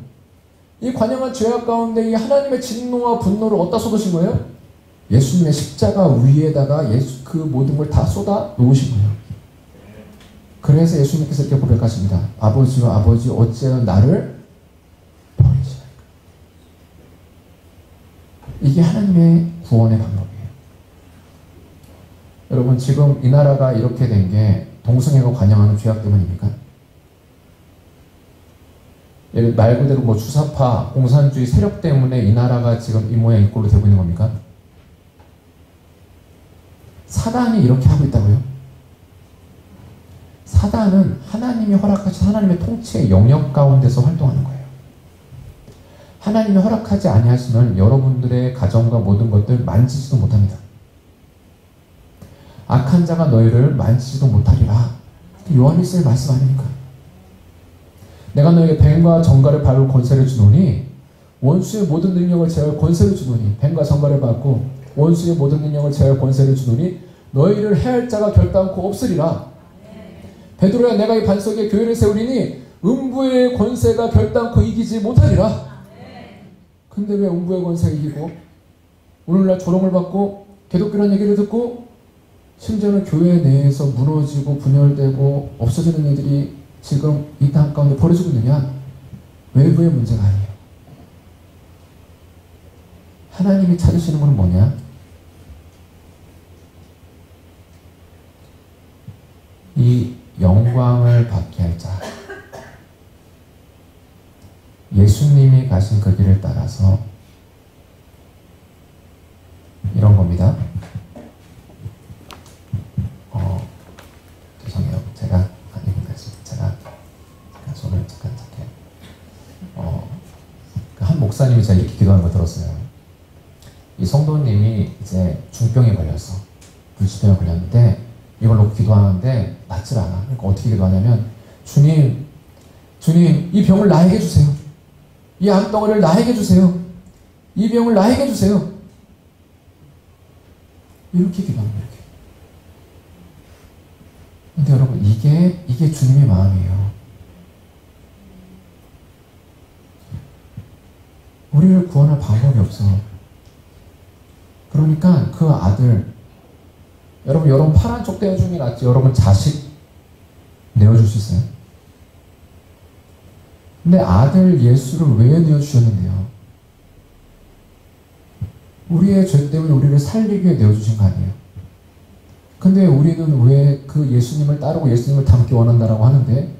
이 관영한 죄악 가운데 이 하나님의 진노와 분노를 어디다 쏟으신 거예요? 예수님의 십자가 위에다가 그 모든 걸 다 쏟아 놓으신 거예요. 그래서 예수님께서 이렇게 고백하십니다. 아버지와 아버지 어찌하여 나를 버리시나이까. 이게 하나님의 구원의 방법이에요. 여러분, 지금 이 나라가 이렇게 된 게 동성애가 관영하는 죄악 때문입니까? 말 그대로 뭐 주사파, 공산주의 세력 때문에 이 나라가 지금 이 모양 이 꼴로 되고 있는 겁니까? 사단이 이렇게 하고 있다고요? 사단은 하나님이 허락하신 하나님의 통치의 영역 가운데서 활동하는 거예요. 하나님이 허락하지 아니하시면 여러분들의 가정과 모든 것들 만지지도 못합니다. 악한 자가 너희를 만지지도 못하리라. 요한일서의 말씀 아닙니까? 내가 너에게 뱀과 정갈을 밟을 권세를 주노니, 원수의 모든 능력을 제어할 권세를 주노니, 뱀과 정갈을 밟고 원수의 모든 능력을 제어할 권세를 주노니 너희를 해할 자가 결단코 없으리라. 베드로야, 내가 이 반석에 교회를 세우리니 음부의 권세가 결단코 이기지 못하리라. 근데 왜 음부의 권세가 이기고 오늘날 조롱을 받고 개독교라는 얘기를 듣고 심지어는 교회 내에서 무너지고 분열되고 없어지는 일들이 지금 이 땅 가운데 벌어지고 있느냐? 외부의 문제가 아니에요. 하나님이 찾으시는 것은 뭐냐? 이 영광을 받게 할 자, 예수님이 가신 그 길을 따라서 목사님이 제가 이렇게 기도하는 거 들었어요. 이 성도님이 이제 중병에 걸렸어. 불치병에 걸렸는데 이걸 놓고 기도하는데 낫질 않아. 그러니까 어떻게 기도하냐면 주님 이 병을 나에게 주세요. 이 암덩어리를 나에게 주세요. 이 병을 나에게 주세요. 이렇게 기도하는 거예요. 근데 여러분 이게 주님의 마음이에요. 우리를 구원할 방법이 없어. 그러니까 그 아들, 여러분 파란 쪽 떼어주는 게 낫지. 여러분 자식 내어줄 수 있어요? 근데 아들 예수를 왜 내어주셨는데요? 우리의 죄 때문에 우리를 살리기 위해 내어주신 거 아니에요? 근데 우리는 왜 그 예수님을 따르고 예수님을 닮기 원한다라고 하는데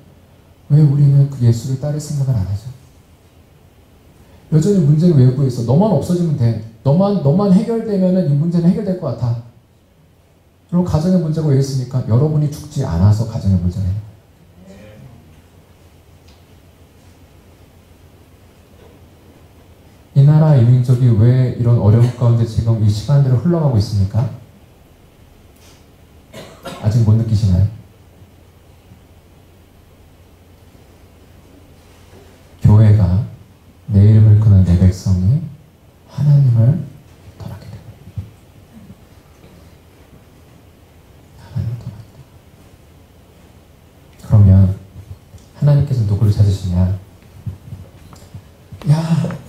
왜 우리는 그 예수를 따를 생각을 안 하죠? 여전히 문제는 외부에 있어. 너만 없어지면 돼. 너만 해결되면은 이 문제는 해결될 것 같아. 그럼 가정의 문제가 왜 있습니까? 여러분이 죽지 않아서 가정의 문제는. 이 나라 이 민족이 왜 이런 어려움 가운데 지금 이 시간들을 흘러가고 있습니까? 아직 못 느끼시나요? 교회가 내 이름을 크는 내 백성이 하나님을 떠나게 됩니다. 하나님을 떠나게 됩니다. 그러면 하나님께서 누구를 찾으시냐?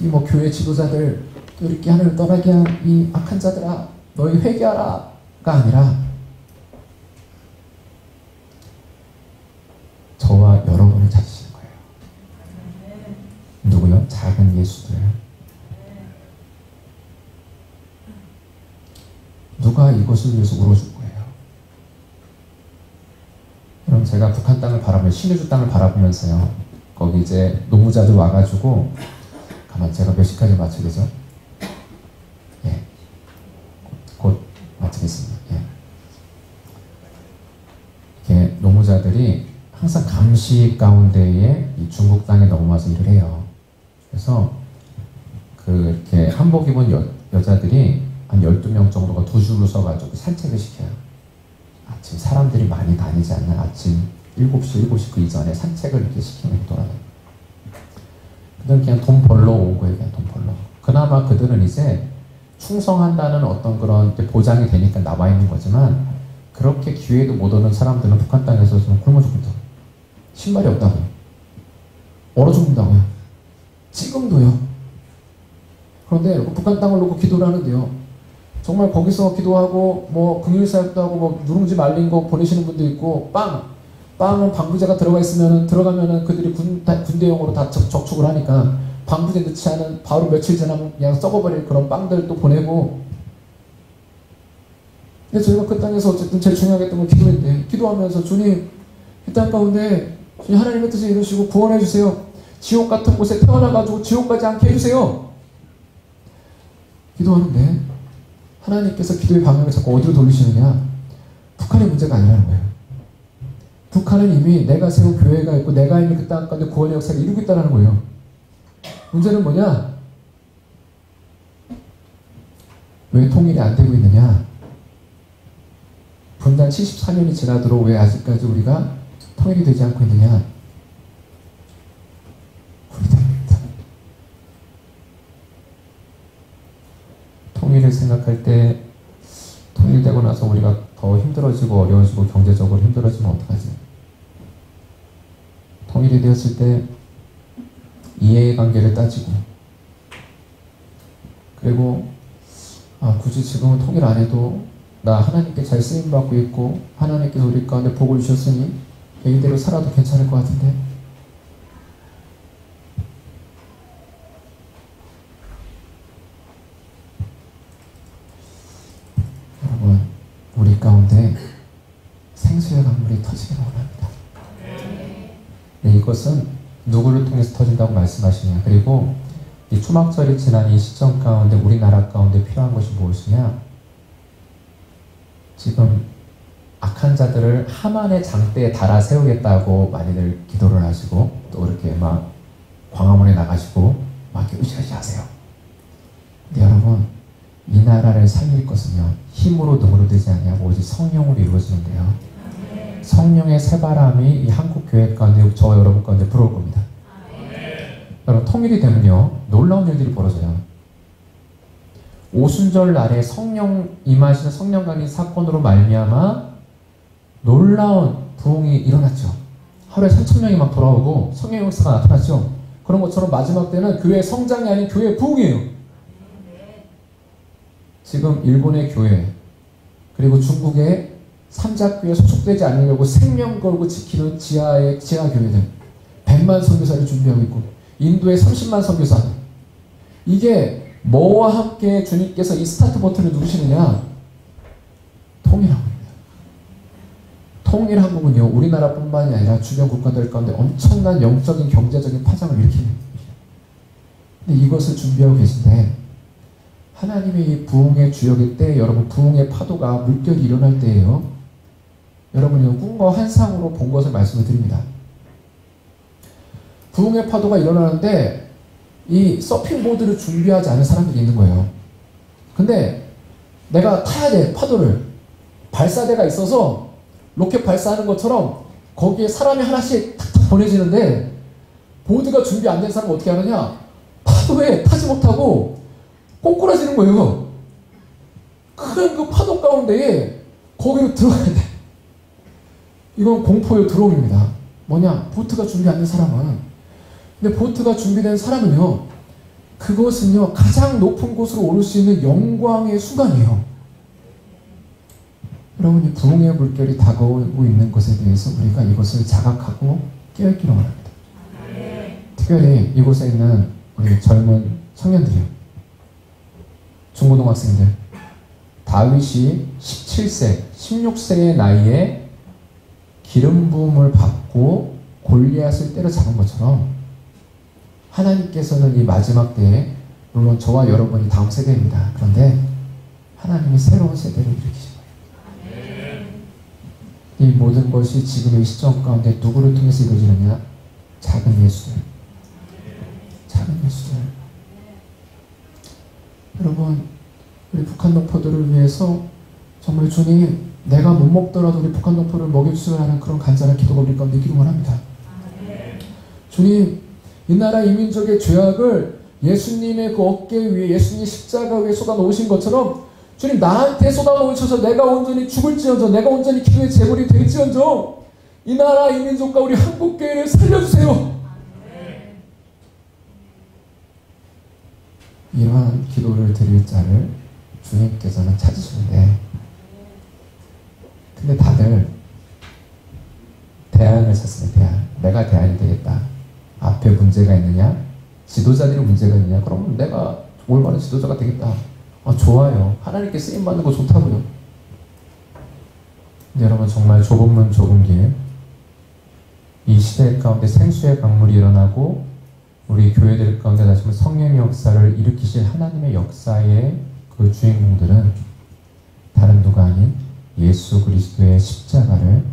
이 뭐 교회 지도자들 이렇게 하나님을 떠나게 한 이 악한 자들아 너희 회개하라가 아니라 저와 여러분을 찾으시는 거예요. 누구요? 작은 예수들. 누가 이것을 위해서 울어줄 거예요? 그럼 제가 북한 땅을 바라보면 신의주 땅을 바라보면서요. 거기 이제 노무자들 와가지고 가만 제가 몇 시까지 마쳐야 되죠? 예, 곧 마치겠습니다. 예. 이렇게 노무자들이 항상 감시 가운데에 이 중국 땅에 넘어와서 일을 해요. 그래서 이렇게 한복 입은 여자들이 한 12명 정도가 두 줄로 서가지고 산책을 시켜요. 아침 사람들이 많이 다니지 않는 아침 7시 그 이전에 산책을 이렇게 시키면 돌아다녀요. 그들은 그냥 돈 벌러 온 거예요. 그냥 돈 벌러. 그나마 그들은 이제 충성한다는 어떤 그런 보장이 되니까 나와 있는 거지만 그렇게 기회도 못 오는 사람들은 북한 땅에서 좀 굶어 죽는다고. 신발이 없다고요. 얼어 죽는다고요. 지금도요. 그런데 북한 땅을 놓고 기도를 하는데요. 정말 거기서 기도하고 뭐 긍휼사역도 하고 뭐 누룽지 말린 거 보내시는 분도 있고 빵은 방부제가 들어가면은 그들이 군대용으로 다 적축을 하니까 방부제 넣지 않은 바로 며칠 지나면 그냥 썩어버릴 그런 빵들도 보내고. 근데 저희가 그 땅에서 어쨌든 제일 중요하게 했던 건 기도인데 기도하면서 주님 이 땅 가운데 주님 하나님의 뜻을 이루시고 구원해 주세요. 지옥 같은 곳에 태어나가지고 지옥 가지 않게 해주세요. 기도하는데 하나님께서 기도의 방향을 자꾸 어디로 돌리시느냐? 북한의 문제가 아니라는 거예요. 북한은 이미 내가 세운 교회가 있고 내가 이미 그 땅 가운데 구원의 역사를 이루고 있다는 거예요. 문제는 뭐냐? 왜 통일이 안 되고 있느냐? 분단 74년이 지나도록 왜 아직까지 우리가 통일이 되지 않고 있느냐? 우리 때문입니다. 통일을 생각할 때 통일되고 나서 우리가 더 힘들어지고 어려워지고 경제적으로 힘들어지면 어떡하지? 통일이 되었을 때 이해의 관계를 따지고 그리고 굳이 지금은 통일 안 해도 나 하나님께 잘 쓰임받고 있고 하나님께서 우리 가운데 복을 주셨으니 이대로 살아도 괜찮을 것 같은데 여러분 우리 가운데 생수의 강물이 터지기를 원합니다. 네, 이것은 누구를 통해서 터진다고 말씀하시냐. 그리고 이 초막절이 지난 이 시점 가운데 우리나라 가운데 필요한 것이 무엇이냐. 지금 악한 자들을 하만의 장대에 달아 세우겠다고 많이들 기도를 하시고 또 이렇게 막 광화문에 나가시고 막 이렇게 으쌰으쌰하세요. 근데 여러분, 이 나라를 살릴 것은요, 힘으로 능으로 되지 아니하고 오직 성령으로 이루어지는데요. 성령의 새바람이 이 한국 교회 가운데, 저와 여러분 가운데 불어올 겁니다. 여러분, 통일이 되면요, 놀라운 일들이 벌어져요. 오순절 날에 성령 임하시는 성령 강림 사건으로 말미암아 놀라운 부흥이 일어났죠. 하루에 3,000명이 막 돌아오고 성령 역사가 나타났죠. 그런 것처럼 마지막 때는 교회 성장이 아닌 교회 부흥이에요. 지금 일본의 교회, 그리고 중국의 삼자교회 소속되지 않으려고 생명 걸고 지키는 지하 교회들, 100만 선교사를 준비하고 있고, 인도의 30만 선교사. 이게 뭐와 함께 주님께서 이 스타트 버튼을 누르시느냐? 통일한국입니다. 통일한국은요, 우리나라뿐만이 아니라 주변 국가들 가운데 엄청난 영적인 경제적인 파장을 일으키는 겁니다. 근데 이것을 준비하고 계신데, 하나님의 이 부흥의 주역일 때, 여러분, 부흥의 파도가 물결이 일어날 때예요. 여러분이 꿈과 환상으로 본 것을 말씀을 드립니다. 부흥의 파도가 일어나는데 이 서핑보드를 준비하지 않은 사람들이 있는 거예요. 근데 내가 타야 돼, 파도를. 발사대가 있어서 로켓 발사하는 것처럼 거기에 사람이 하나씩 탁탁 보내지는데, 보드가 준비 안 된 사람은 어떻게 하느냐? 파도에 타지 못하고 꼬꾸라지는 거예요. 큰 그 파도 가운데에 거기로 들어가야 돼. 이건 공포의 두려움입니다. 뭐냐? 보트가 준비 안 된 사람은. 근데 보트가 준비된 사람은요, 그것은요, 가장 높은 곳으로 오를 수 있는 영광의 순간이에요. 여러분, 이 부흥의 물결이 다가오고 있는 것에 대해서 우리가 이것을 자각하고 깨어있기를 원합니다. 특별히 이곳에 있는 우리 젊은 청년들이요, 중고등학생들, 다윗이 17세, 16세의 나이에 기름 부음을 받고 골리앗을 때려잡은 것처럼, 하나님께서는 이 마지막 때에, 물론 저와 여러분이 다음 세대입니다. 그런데 하나님이 새로운 세대를 일으키신 거예요. 이 모든 것이 지금의 시점 가운데 누구를 통해서 이루어지느냐? 작은 예수들. 작은 예수들. 여러분, 우리 북한 동포들을 위해서 정말 주님, 내가 못 먹더라도 우리 북한 동포를 먹여주시라 하는 그런 간절한 기도가 우리 가운데 있기를 원합니다. 주님, 이 나라 이민족의 죄악을 예수님의 그 어깨 위에, 예수님 십자가 위에 쏟아놓으신 것처럼 주님, 나한테 쏟아놓으셔서 내가 온전히 죽을지언정, 내가 온전히 기도의 제물이 될지언정 이 나라 이민족과 우리 한국교회를 살려주세요. 이러한 기도를 드릴 자를 주님께서는 찾으시는데, 근데 다들 대안을 찾습니다. 대안. 내가 대안이 되겠다. 앞에 문제가 있느냐? 지도자들이 문제가 있느냐? 그러면 내가 올바른 지도자가 되겠다. 좋아요. 하나님께 쓰임받는 거 좋다고요. 근데 여러분, 정말 좁은 문 좁은 길, 이 시대 가운데 생수의 강물이 일어나고 우리 교회들 가운데 다시 한번 성령의 역사를 일으키실 하나님의 역사의 그 주인공들은 다른 누가 아닌 예수 그리스도의 십자가를,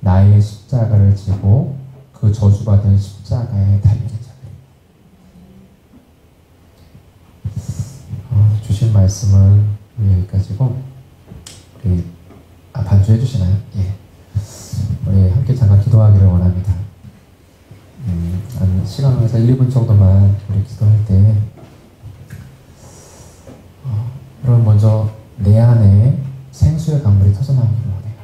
나의 십자가를 지고 그 저주받은 십자가에 달리는 자들. 주신 말씀은 여기까지고, 우리 반주해 주시나요? 예. 우리 함께 잠깐 기도하기를 원합니다. 한 시간에서 1, 2분 정도만 우리 기도할 때, 여러분, 먼저 내 안에 생수의 강물이 터져나오기를 원해요.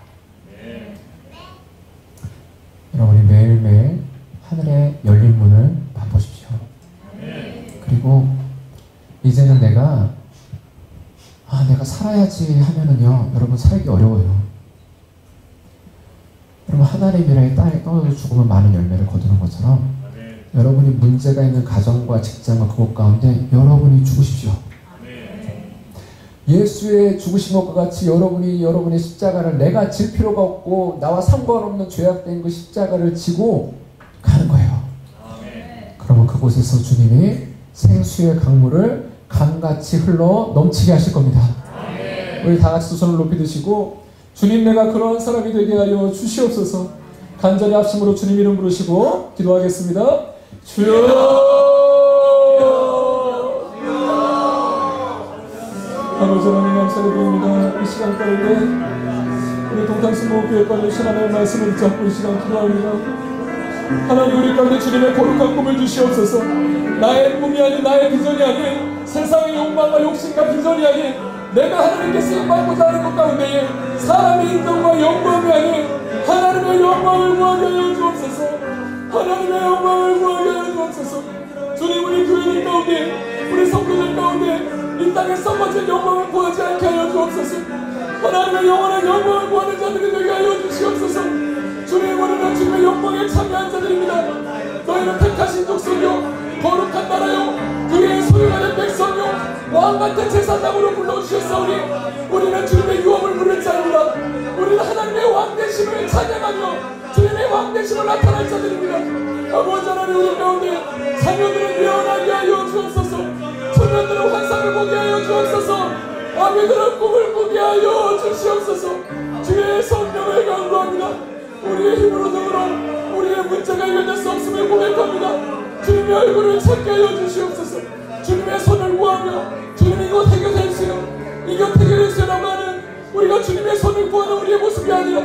여러분, 우리 매일매일 하늘의 열린 문을 맛보십시오. 그리고 이제는 내가 살아야지 하면은요, 여러분, 살기 어려워요. 여러분, 하나님이라의 땅에 떨어져 죽으면 많은 열매를 거두는 것처럼, 여러분이 문제가 있는 가정과 직장과 그곳 가운데 여러분이 죽으십시오. 예수의 죽으신 것과 같이 여러분의 십자가를, 내가 질 필요가 없고 나와 상관없는 죄악된 그 십자가를 지고 가는 거예요. 그러면 그곳에서 주님이 생수의 강물을 강같이 흘러 넘치게 하실 겁니다. 우리 다 같이 두 손을 높이 드시고, 주님, 내가 그러한 사람이 되게 하여 주시옵소서. 간절히 합심으로 주님 이름 부르시고 기도하겠습니다. 주여! 아버지 하나님 감사드립니다. 이 시간 가운데 우리 동탄순복교회 관련신 하나님의 말씀을 붙잡고 이 시간 기도합니다. 하나님 우리 가운데 주님의 거룩한 꿈을 주시옵소서. 나의 꿈이 아닌 나의 비전이 아닌 세상의 욕망과 욕심과 비전이 아닌 내가 하나님께 쓰임받고자 하는 것 가운데에 사람의 인정과 영광이 아닌 하나님의 영광을 구하게 하여 주옵소서. 하나님의 영광을 구하게 하여 주옵소서. 주님 우리 교회들 가운데 우리 성도들 가운데 이 땅에 썩어진 영광을 구하지 않게 하여 주옵소서. 하나님의 영원한 영광을 구하는 자들이 되게 하여 주시옵소서. 주님 우리는 주님의 영광에 참여한 자들입니다. 너희는 택하신 족속이요 거룩한 나라요 그의 소유가 된 백성이요 왕같은 제사장으로 불러주셨사오니 우리는 주님의 유업을 부를 자입니다. 우리는 하나님의 왕되심을 찬양하며 주님의 왕되심을 나타낼 자들입니다. 아버지 하나님 우리 가운데 자녀들은 예언하게 하여 주옵소서. 청년들은 환상을 보게 하여 주옵소서. 아비들은 꿈을 꾸게 하여 주시옵소서. 주의 성령을 간구합니다. 우리의 힘으로 등으로 우리의 문제가 해결될 수 없음을 고백합니다. 주님의 얼굴을 찾게 하여 주시옵소서. 주님의 손을 구하며 주님 이것 해결해주세요 이것 해결해주세요라고 하는 우리가 주님의 손을 구하는 우리의 모습이 아니라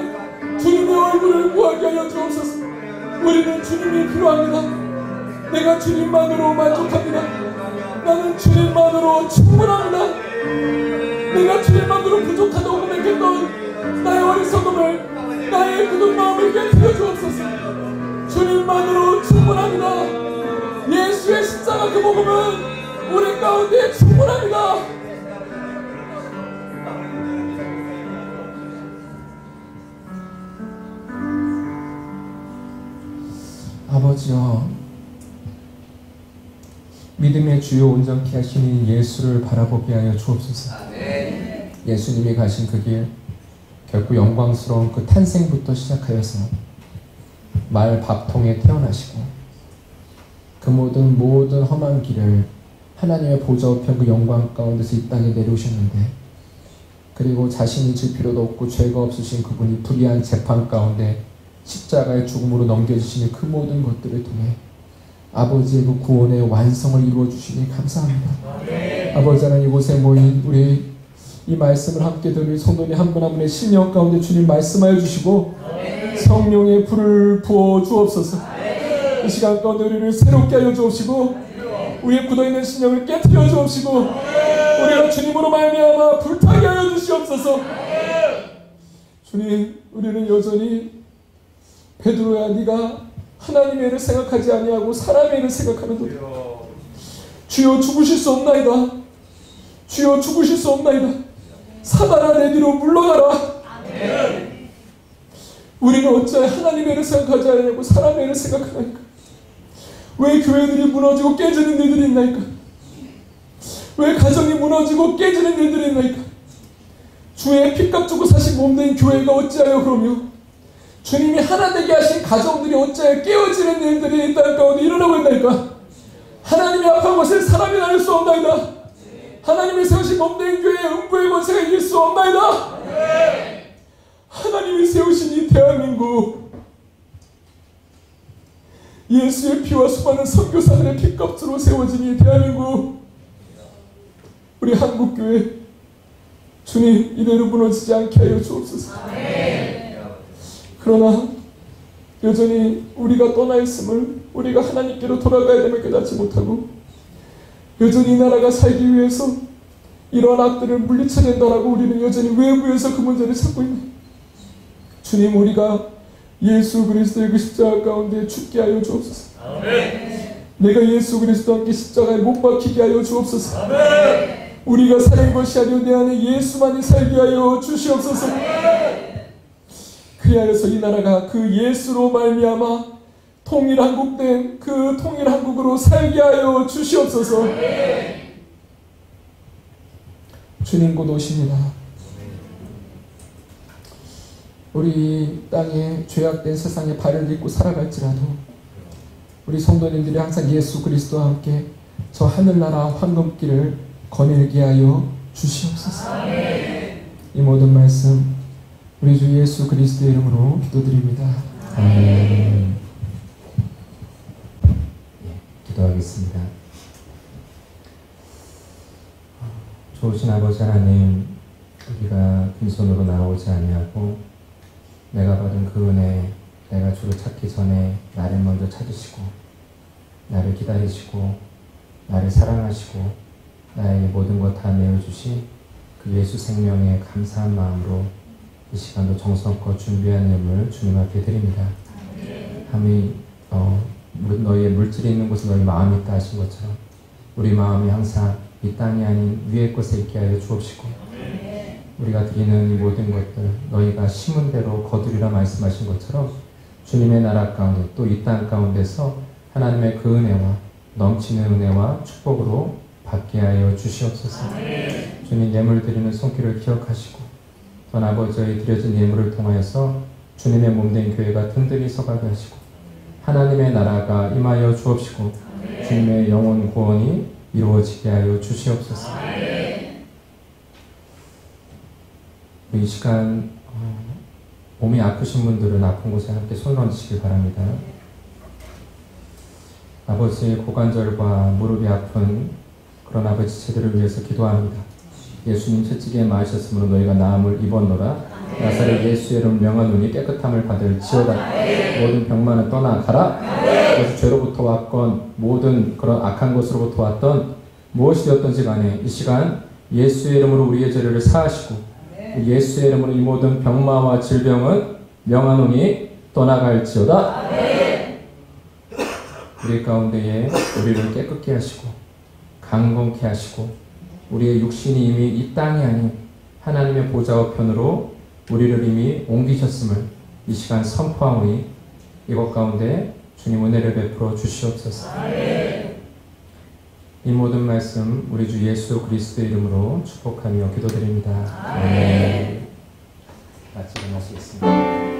주님의 얼굴을 구하게 하여 주옵소서. 우리는 주님이 필요합니다. 내가 주님만으로 만족합니다. 나는 주님만으로 충분합니다. 내가 주님만으로 부족하다고 고백했던 나의 어리석음을 나의 굳은 마음을 깨뜨려 주옵소서. 주님만으로 충분합니다. 예수의 십자가 그 복음은 우리 가운데 충분합니다. 아버지여, 믿음의 주요 온전케 하시는 예수를 바라보게 하여 주옵소서. 예수님이 가신 그 길, 결코 영광스러운 그 탄생부터 시작하여서 말 밥통에 태어나시고 그 모든 험한 길을 하나님의 보좌 우편 그 영광 가운데서 이 땅에 내려오셨는데, 그리고 자신이 질 필요도 없고 죄가 없으신 그분이 불의한 재판 가운데 십자가의 죽음으로 넘겨주시는 그 모든 것들을 통해 아버지의 그 구원의 완성을 이루어 주시니 감사합니다. 아버지 하나님, 이곳에 모인 우리 이 말씀을 함께 들은 성도님 한 분 한 분의 심령 가운데 주님 말씀하여 주시고 성령의 불을 부어 주옵소서. 이 시간 가운데 우리를 새롭게 하여 주옵시고 우리의 굳어있는 심령을 깨뜨려 주옵시고 우리가 주님으로 말미암아 불타게 하여 주시옵소서. 주님, 우리는 여전히 베드로야, 네가 하나님의 일을 생각하지 아니하고 사람의 일을 생각하는도다. 주여 죽으실 수 없나이다. 주여 죽으실 수 없나이다. 사단아 내 뒤로 물러가라. 우리는 어찌하여 하나님의 일을 생각하지 않냐고 사람의 일을 생각하나이까? 왜 교회들이 무너지고 깨지는 일들이 있나이까? 왜 가정이 무너지고 깨지는 일들이 있나이까? 주의 피값 주고 사신 몸된 교회가 어찌하여 그러며 주님이 하나 되게 하신 가정들이 어찌하여 깨어지는 일들이 이 땅 가운데 일어나고 있나이까? 하나님의 악한 것을 사람이 나눌 수 없나이다. 하나님이 세우신 몸된 교회의 음부의 권세가 이길 수 없나이다. 하나님이 세우신 이 대한민국, 예수의 피와 수많은 선교사들의 피값으로 세워진 이 대한민국, 우리 한국교회, 주님 이대로 무너지지 않게 하여 주옵소서. 그러나 여전히 우리가 떠나 있음을, 우리가 하나님께로 돌아가야 됨을 깨닫지 못하고 여전히 이 나라가 살기 위해서 이러한 악들을 물리쳐야 된다라고 우리는 여전히 외부에서 그 문제를 찾고 있는 주님, 우리가 예수 그리스도의 그 십자가 가운데 죽게 하여 주옵소서. 내가 예수 그리스도와 함께 십자가에 못 박히게 하여 주옵소서. 우리가 사는 것이 아니오 내 안에 예수만이 살게 하여 주시옵소서. 그리하여서 이 나라가 그 예수로 말미암아 통일한국된 그 통일한국으로 살게 하여 주시옵소서. 주님 곧 오십니다. 우리 땅에 죄악된 세상에 발을 딛고 살아갈지라도 우리 성도님들이 항상 예수 그리스도와 함께 저 하늘나라 황금길을 거닐게 하여 주시옵소서. 이 모든 말씀 우리 주 예수 그리스도의 이름으로 기도드립니다. 아멘. 기도하겠습니다. 좋으신 아버지 하나님, 우리가 빈손으로 나오지 아니하고 내가 받은 그 은혜, 내가 주를 찾기 전에 나를 먼저 찾으시고 나를 기다리시고 나를 사랑하시고 나에게 모든 것 다 내어주신 그 예수 생명에 감사한 마음으로 이 시간도 정성껏 준비한 예물 주님 앞에 드립니다. 함이 너희의 물질이 있는 곳에 너희 마음이 있다 하신 것처럼 우리 마음이 항상 이 땅이 아닌 위의 곳에 있게 하여 주옵시고 우리가 드리는 이 모든 것들 너희가 심은 대로 거두리라 말씀하신 것처럼 주님의 나라 가운데 또 이 땅 가운데서 하나님의 그 은혜와 넘치는 은혜와 축복으로 받게 하여 주시옵소서. 주님 예물 드리는 손길을 기억하시고 또 아버지의 드려진 예물을 통하여서 주님의 몸된 교회가 든든히 서가게 하시고 하나님의 나라가 임하여 주옵시고 주님의 영혼 구원이 이루어지게 하여 주시옵소서. 이 시간 몸이 아프신 분들은 아픈 곳에 함께 손을 얹으시기 바랍니다. 아버지의 고관절과 무릎이 아픈 그런 아버지 제들을 위해서 기도합니다. 예수님 채찍에 맞으셨으므로 너희가 나음을 입었노라. 나사렛 예수의 이름 명하노니 깨끗함을 받을지어다. 모든 병만은 떠나가라. 그래서 죄로부터 왔건 모든 그런 악한 것으로부터 왔던 무엇이 되었던지 간에 이 시간 예수의 이름으로 우리의 죄를 사하시고 예수의 이름으로 이 모든 병마와 질병은 명하노니 떠나갈지어다. 우리 가운데에 우리를 깨끗게 하시고 강건케 하시고 우리의 육신이 이미 이 땅이 아닌 하나님의 보좌 우편으로 우리를 이미 옮기셨음을 이 시간 선포하오니 이것 가운데 주님 은혜를 베풀어 주시옵소서. 이 모든 말씀 우리 주 예수 그리스도의 이름으로 축복하며 기도드립니다. 아멘. 같이 일어나시겠습니다.